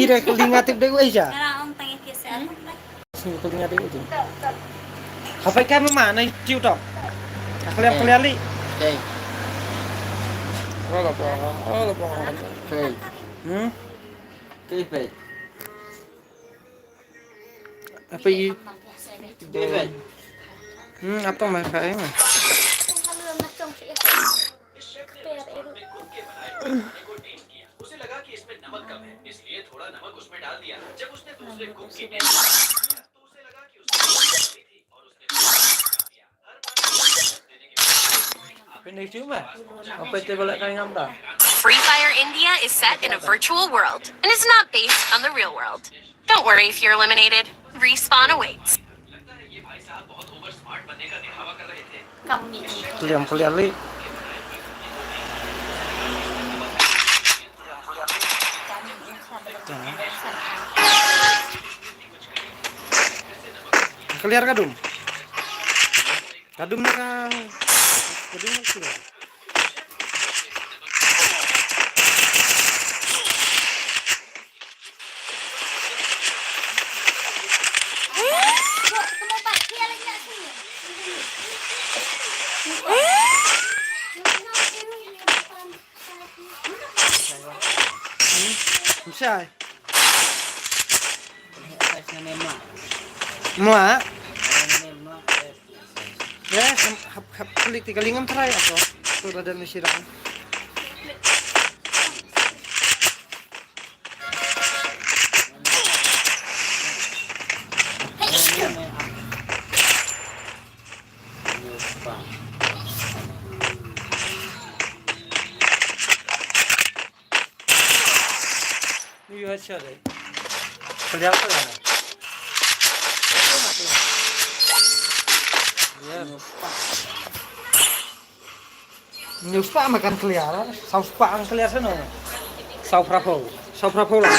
Kira kelingatif deh gue aja. Naraong tangin kisah. Sini kelingatif itu. Apa kamu mana ciu dong? Kalian li. Hey, Oh apa? hey, Hmm? hey, Apa ini? hey. Apa mereka ini? उसे लगा कि इसमें नमक कम है इसलिए थोड़ा नमक उसमें डाल दिया जब उसने दूसरे कुक की तो उसे लगा कि उसने थी और उसने दिया हर बार देने के Cái này chứ mà. Apa itu boleh kalian ngambil? Free Fire India is set in a virtual world and is not based on the real world. Don't worry if you're eliminated. Respawn awaits. लगता है ये भाई साहब बहुत over smart बनने का दिखावा कर रहे थे Kalian li. Keluar kadum. Kadum nak. Kadum nak keluar. Bisa. Mak. Ya, hap kulit kalingam try ako. Tura dan sirang. Ini aja deh. Kelihatan kan? News pa makan kelihatan. Saus pa ang kelihatan no. Saus prapo lah.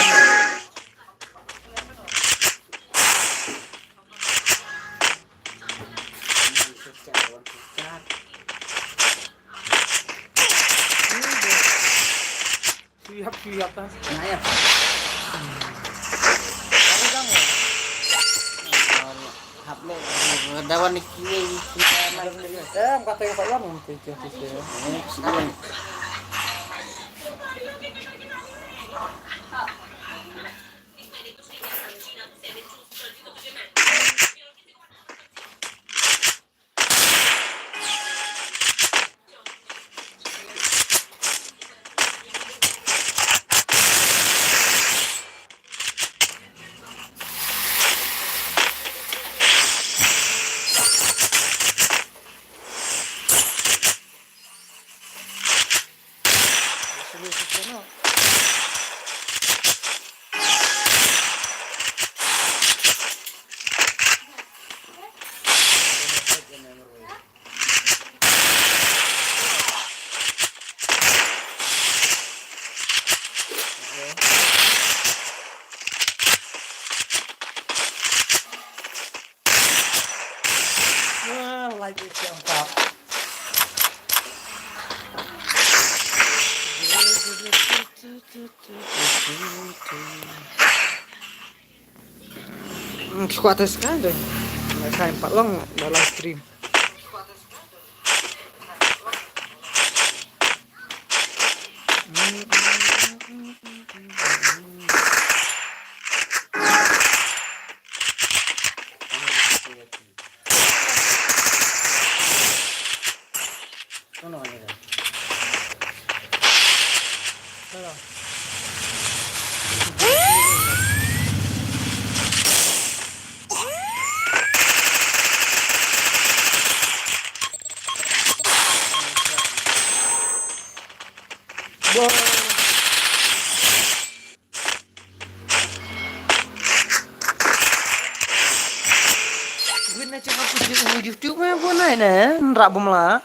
Siap kan? Nah ya. Haplo, dawan ni kini kita Kata yang saya mau itu. sebelum Like it yang top. Squat sekali. Mereka 4 long dalam stream. kono ni. Gue na cakap puji YouTube mah pun na nrak bumla.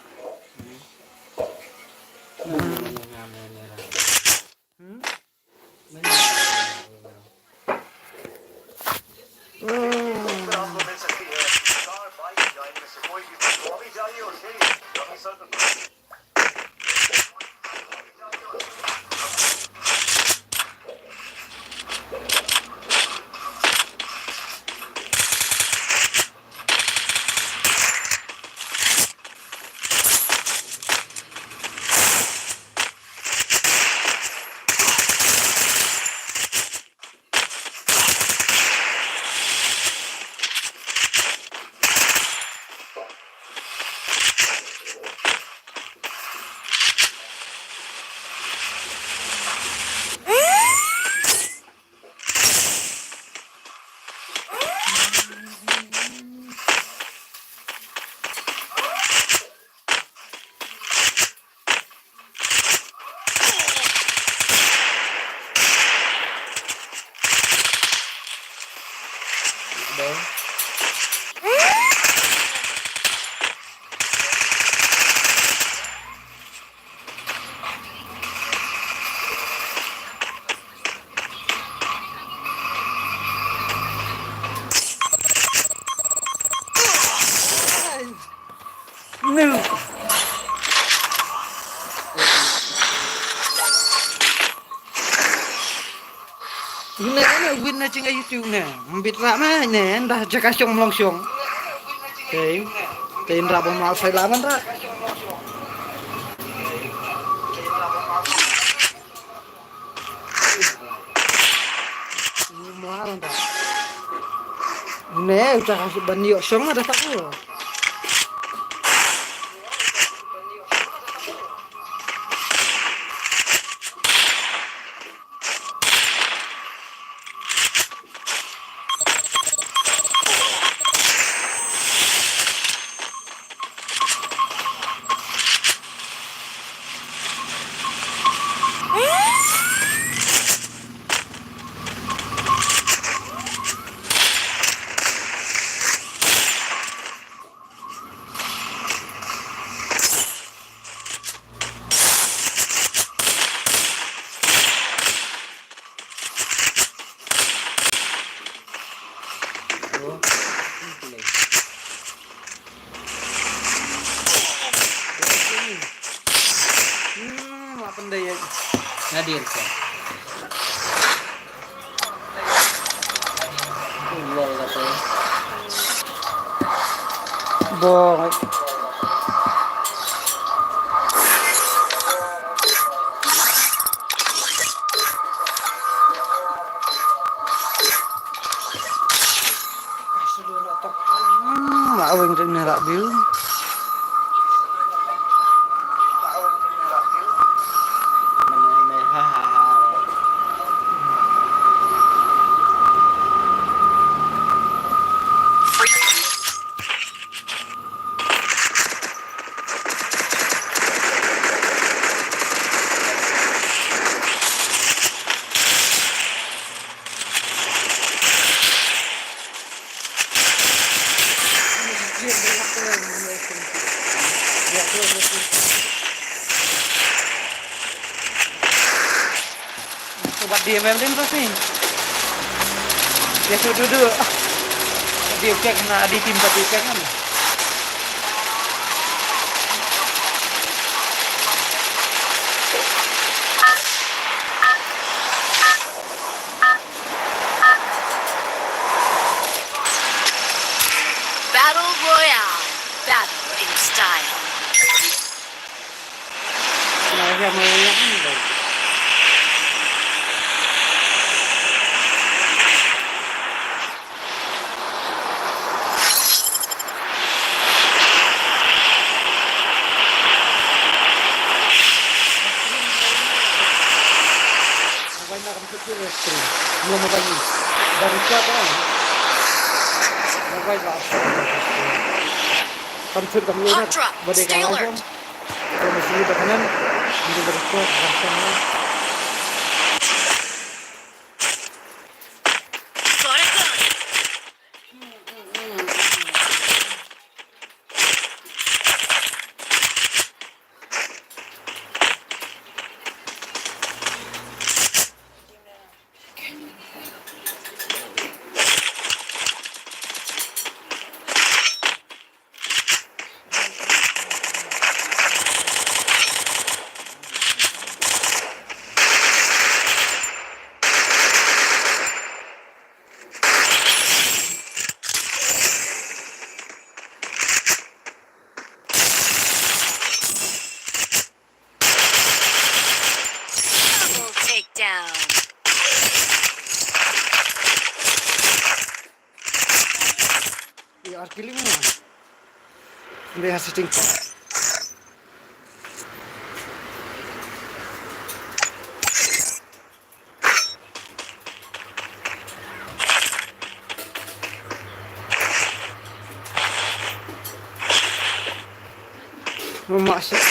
Deh. No. Nè win na trên YouTube nè, biết ra mà nè, đã chắc cái xong long xong. Thế, tên ra bằng máu phải làm ra. Mua ra. Nè, chắc cái bên nhiều sống mà đã tắt rồi. Pandai ya. Nadir kan. Lol kata. Bong. Awing trên này lại biếu. Buat dia memang terus nih. Dia sudah duduk. Dia kayak kena di tim tapi kayak kan. Battle Royale. Battle in style. Nah, yang banyak nih. Belum apa lagi dari siapa sampai lah konfir kami lihat badai kawan kalau masih di kanan di berkuat bersama Down. You are killing me. They are sitting. Masuk.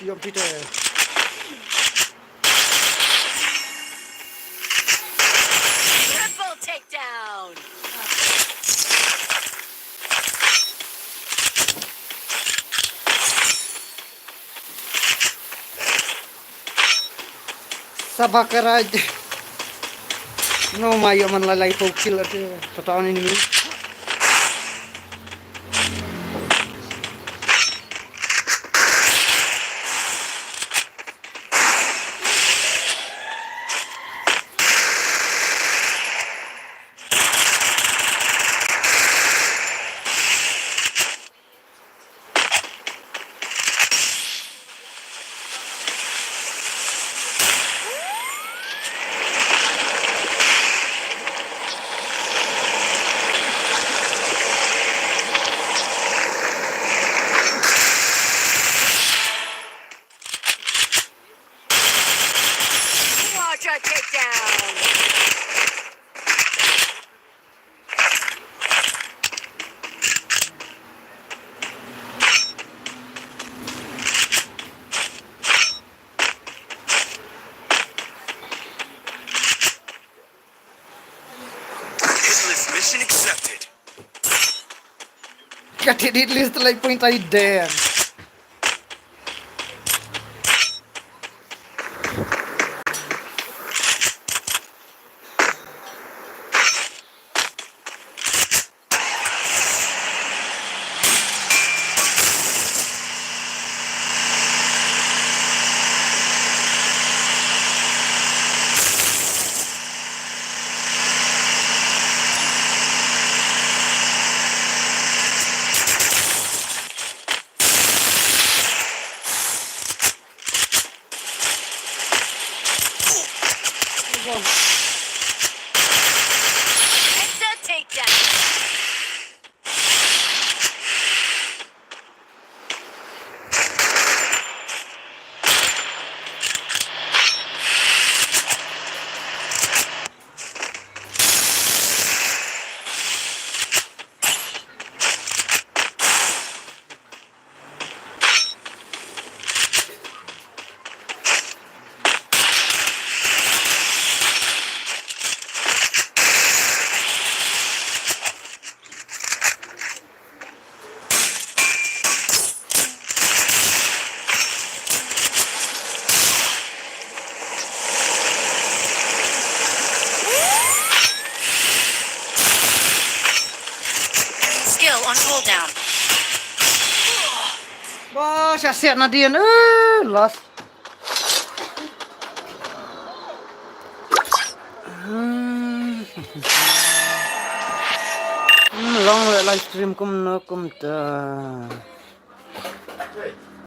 Yom Peter. Triple takedown. Sabakaraj. No, mayo man lalay po kill at patawan ini. Watch a takedown. Hitless mission accepted. Katidit list like point ay der. It's a takedown. Skill on cooldown. Wah, siap na dia. Lost. Long live stream kum ta.